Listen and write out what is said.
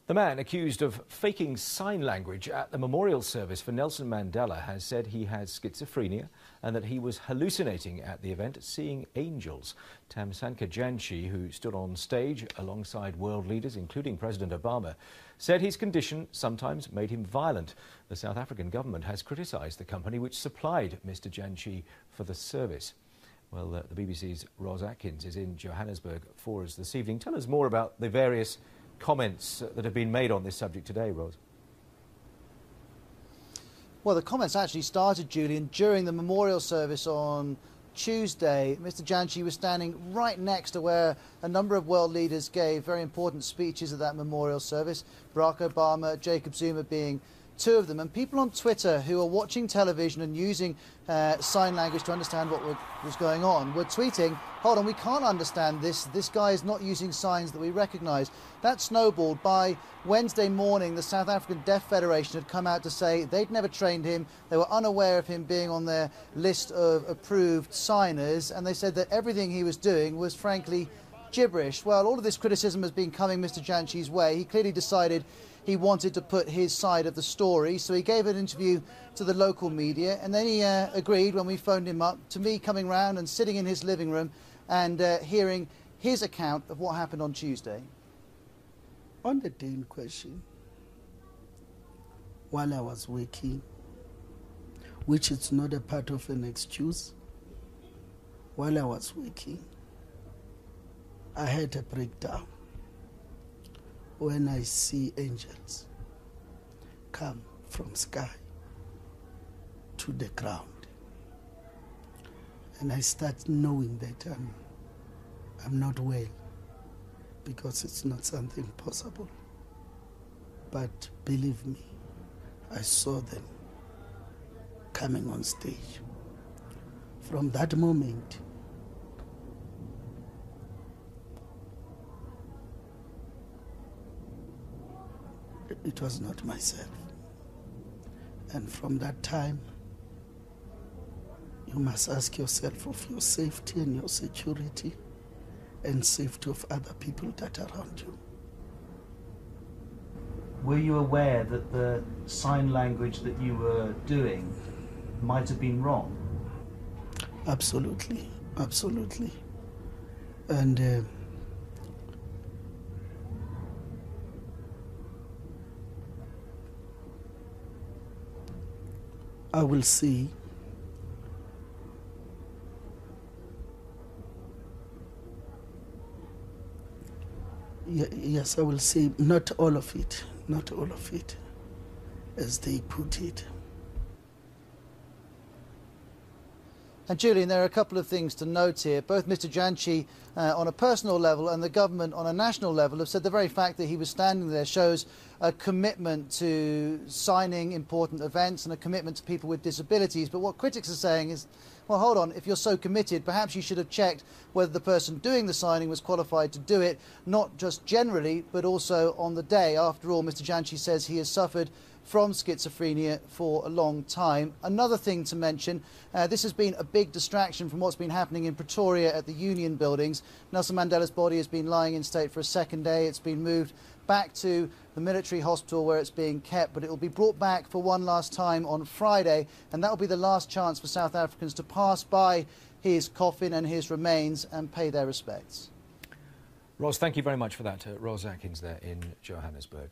The man accused of faking sign language at the memorial service for Nelson Mandela has said he has schizophrenia and that he was hallucinating at the event, seeing angels. Tamsanqa Janchi, who stood on stage alongside world leaders, including President Obama, said his condition sometimes made him violent. The South African government has criticised the company which supplied Mr. Janchi for the service. Well, the BBC's Ros Atkins is in Johannesburg for us this evening. Tell us more about the various comments that have been made on this subject today, Ros. Well, the comments actually started, Julian, during the memorial service on Tuesday. Mr. Janchi was standing right next to where a number of world leaders gave very important speeches at that memorial service, Barack Obama, Jacob Zuma being two of them. And people on Twitter who are watching television and using sign language to understand what was going on were tweeting, hold on, we can't understand this. This guy is not using signs that we recognise. That snowballed. By Wednesday morning, the South African Deaf Federation had come out to say they'd never trained him. They were unaware of him being on their list of approved signers, and they said that everything he was doing was frankly gibberish. Well, all of this criticism has been coming Mr. Janchi's way. He clearly decided he wanted to put his side of the story, so he gave an interview to the local media, and then he agreed, when we phoned him up, to me coming round and sitting in his living room and hearing his account of what happened on Tuesday. On the day in question, while I was working, which is not a part of an excuse, while I was working, I had a breakdown when I see angels come from sky to the ground. And I start knowing that I'm not well, because it's not something possible. But believe me, I saw them coming on stage. From that moment, it was not myself. And from that time, you must ask yourself of your safety and your security and safety of other people that are around you. Were you aware that the sign language that you were doing might have been wrong? Absolutely, absolutely. And I will see yes, I will see not all of it, as they put it. And Julian, there are a couple of things to note here. Both Mr. Janchi on a personal level and the government on a national level have said the very fact that he was standing there shows a commitment to signing important events and a commitment to people with disabilities. But what critics are saying is, well, hold on, if you're so committed, perhaps you should have checked whether the person doing the signing was qualified to do it, not just generally, but also on the day. After all, Mr. Janchi says he has suffered from schizophrenia for a long time. Another thing to mention, this has been a big distraction from what's been happening in Pretoria at the Union buildings. Nelson Mandela's body has been lying in state for a second day. It's been moved back to the military hospital where it's being kept, but it will be brought back for one last time on Friday, and that will be the last chance for South Africans to pass by his coffin and his remains and pay their respects. Ros, thank you very much for that. Ros Atkins there in Johannesburg.